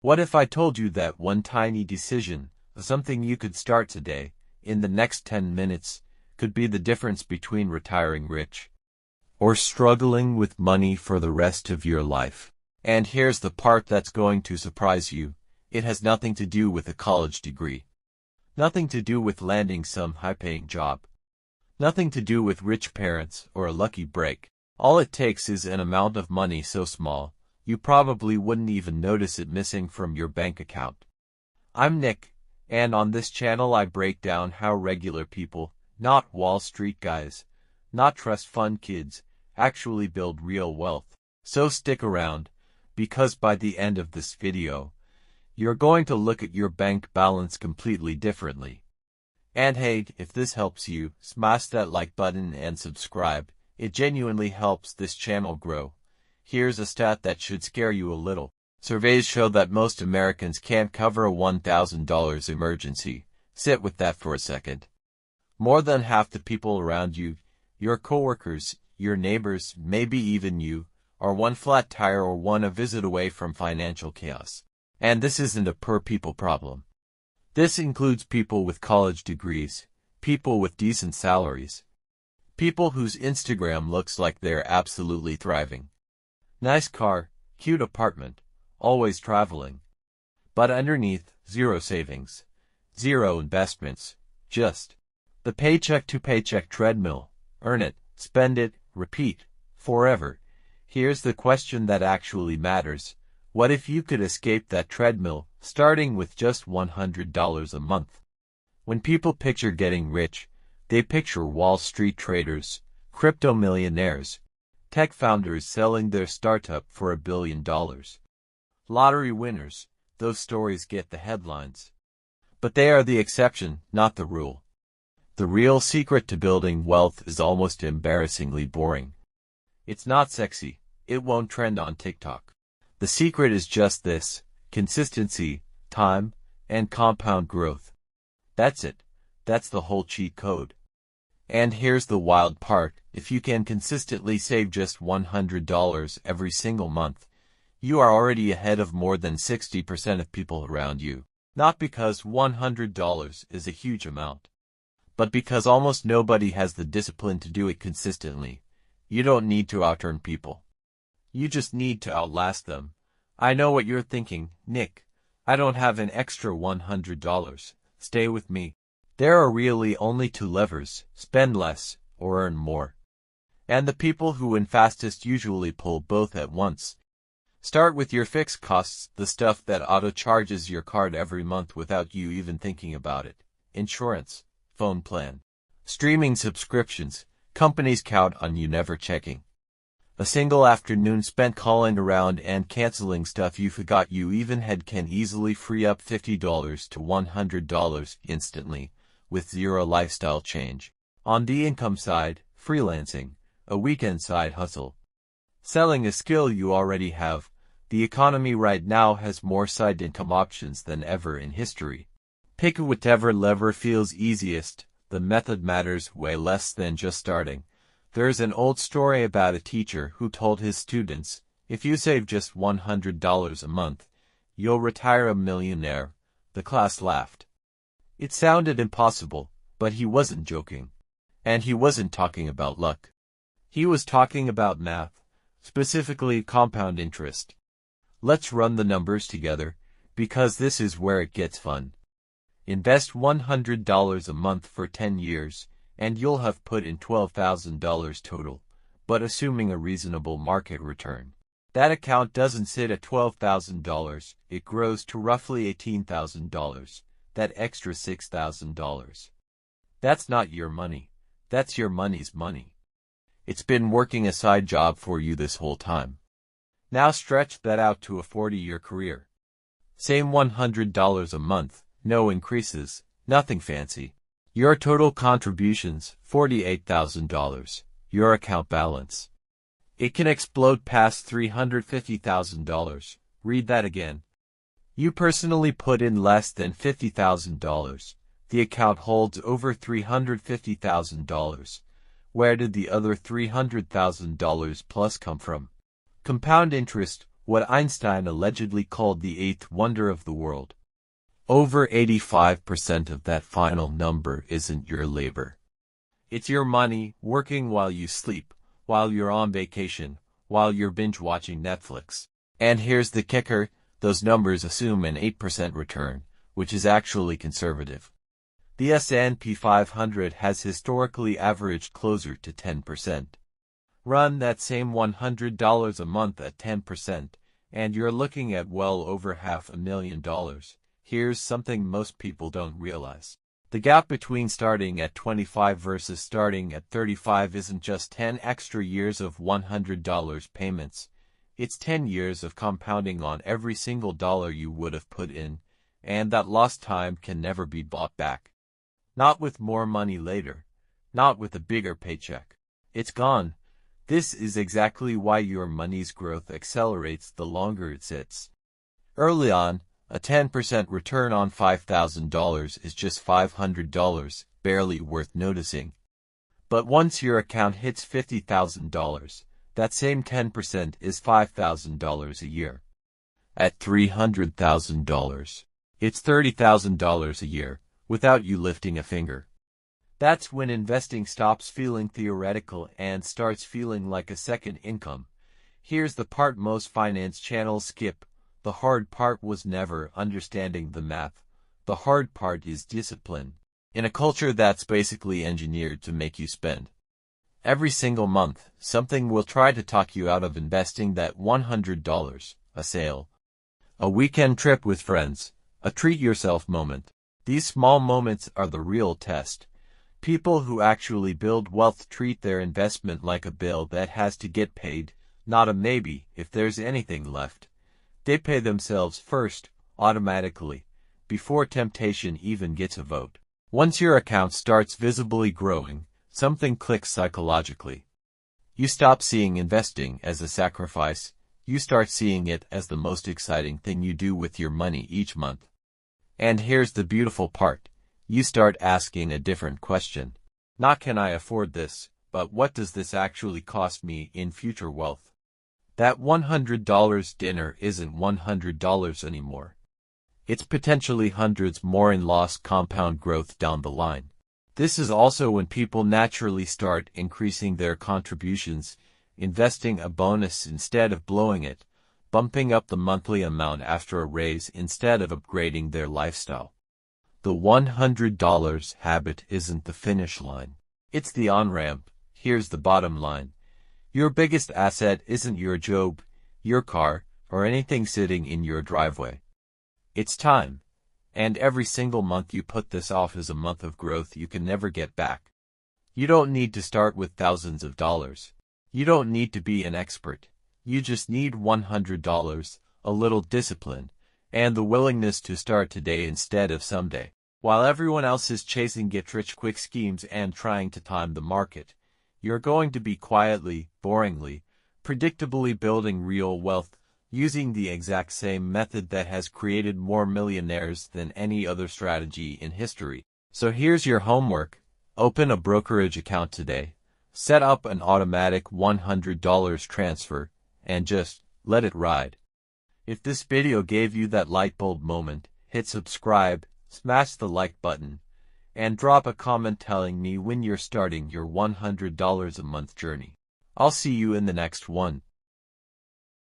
What if I told you that one tiny decision, something you could start today, in the next 10 minutes, could be the difference between retiring rich or struggling with money for the rest of your life? And here's the part that's going to surprise you. It has nothing to do with a college degree. Nothing to do with landing some high-paying job. Nothing to do with rich parents or a lucky break. All it takes is an amount of money so small, you probably wouldn't even notice it missing from your bank account. I'm Nick, and on this channel I break down how regular people, not Wall Street guys, not trust fund kids, actually build real wealth. So stick around, because by the end of this video, you're going to look at your bank balance completely differently. And hey, if this helps you, smash that like button and subscribe. It genuinely helps this channel grow. Here's a stat that should scare you a little. Surveys show that most Americans can't cover a $1,000 emergency. Sit with that for a second. More than half the people around you, your coworkers, your neighbors, maybe even you, are one flat tire or one a visit away from financial chaos. And this isn't a per-people problem. This includes people with college degrees, people with decent salaries, people whose Instagram looks like they're absolutely thriving. Nice car, cute apartment, always traveling. But underneath, zero savings, zero investments, just the paycheck-to-paycheck treadmill. Earn it, spend it, repeat, forever. Here's the question that actually matters. What if you could escape that treadmill, starting with just $100 a month? When people picture getting rich, they picture Wall Street traders, crypto millionaires, tech founders selling their startup for $1 billion. Lottery winners, those stories get the headlines. But they are the exception, not the rule. The real secret to building wealth is almost embarrassingly boring. It's not sexy, it won't trend on TikTok. The secret is just this: consistency, time, and compound growth. That's it. That's the whole cheat code. And here's the wild part: if you can consistently save just $100 every single month, you are already ahead of more than 60% of people around you. Not because $100 is a huge amount, but because almost nobody has the discipline to do it consistently. You don't need to out-earn people. You just need to outlast them. I know what you're thinking, Nick. I don't have an extra $100. Stay with me. There are really only two levers: spend less or earn more. And the people who win fastest usually pull both at once. Start with your fixed costs, the stuff that auto-charges your card every month without you even thinking about it. Insurance, phone plan, streaming subscriptions. Companies count on you never checking. A single afternoon spent calling around and canceling stuff you forgot you even had can easily free up $50 to $100 instantly, with zero lifestyle change. On the income side, freelancing, a weekend side hustle, selling a skill you already have. The economy right now has more side income options than ever in history. Pick whichever lever feels easiest. The method matters way less than just starting. There's an old story about a teacher who told his students, if you save just $100 a month, you'll retire a millionaire. The class laughed. It sounded impossible, but he wasn't joking. And he wasn't talking about luck. He was talking about math, specifically compound interest. Let's run the numbers together, because this is where it gets fun. Invest $100 a month for 10 years, and you'll have put in $12,000 total, but assuming a reasonable market return. That account doesn't sit at $12,000, it grows to roughly $18,000, that extra $6,000. That's not your money, that's your money's money. It's been working a side job for you this whole time. Now stretch that out to a 40-year career. Same $100 a month, no increases, nothing fancy. Your total contributions, $48,000. Your account balance. It can explode past $350,000. Read that again. You personally put in less than $50,000. The account holds over $350,000. Where did the other $300,000 plus come from? Compound interest. what Einstein allegedly called the eighth wonder of the world. Over 85% of that final number isn't your labor. It's your money working while you sleep, while you're on vacation, while you're binge-watching Netflix. And here's the kicker, those numbers assume an 8% return, which is actually conservative. The S&P 500 has historically averaged closer to 10%. Run that same $100 a month at 10%, and you're looking at well over $500,000. Here's something most people don't realize. The gap between starting at 25 versus starting at 35 isn't just 10 extra years of $100 payments. It's 10 years of compounding on every single dollar you would have put in, and that lost time can never be bought back. Not with more money later. Not with a bigger paycheck. It's gone. This is exactly why your money's growth accelerates the longer it sits. Early on, a 10% return on $5,000 is just $500, barely worth noticing. But once your account hits $50,000, that same 10% is $5,000 a year. At $300,000, it's $30,000 a year, without you lifting a finger. That's when investing stops feeling theoretical and starts feeling like a second income. Here's the part most finance channels skip. The hard part was never understanding the math. The hard part is discipline. In a culture that's basically engineered to make you spend. Every single month, something will try to talk you out of investing that $100. A sale. A weekend trip with friends. A treat-yourself moment. These small moments are the real test. People who actually build wealth treat their investment like a bill that has to get paid, not a maybe if there's anything left. They pay themselves first, automatically, before temptation even gets a vote. Once your account starts visibly growing, something clicks psychologically. You stop seeing investing as a sacrifice. You start seeing it as the most exciting thing you do with your money each month. And here's the beautiful part. You start asking a different question. Not can I afford this, but what does this actually cost me in future wealth? That $100 dinner isn't $100 anymore. It's potentially hundreds more in lost compound growth down the line. This is also when people naturally start increasing their contributions, investing a bonus instead of blowing it, bumping up the monthly amount after a raise instead of upgrading their lifestyle. The $100 habit isn't the finish line. It's the on-ramp. Here's the bottom line. Your biggest asset isn't your job, your car, or anything sitting in your driveway. It's time. And every single month you put this off is a month of growth you can never get back. You don't need to start with thousands of dollars. You don't need to be an expert. You just need $100, a little discipline, and the willingness to start today instead of someday. While everyone else is chasing get-rich-quick schemes and trying to time the market, you're going to be quietly, boringly, predictably building real wealth using the exact same method that has created more millionaires than any other strategy in history. So here's your homework. Open a brokerage account today. Set up an automatic $100 transfer and just let it ride. If this video gave you that light bulb moment, hit subscribe, smash the like button, and drop a comment telling me when you're starting your $100 a month journey. I'll see you in the next one.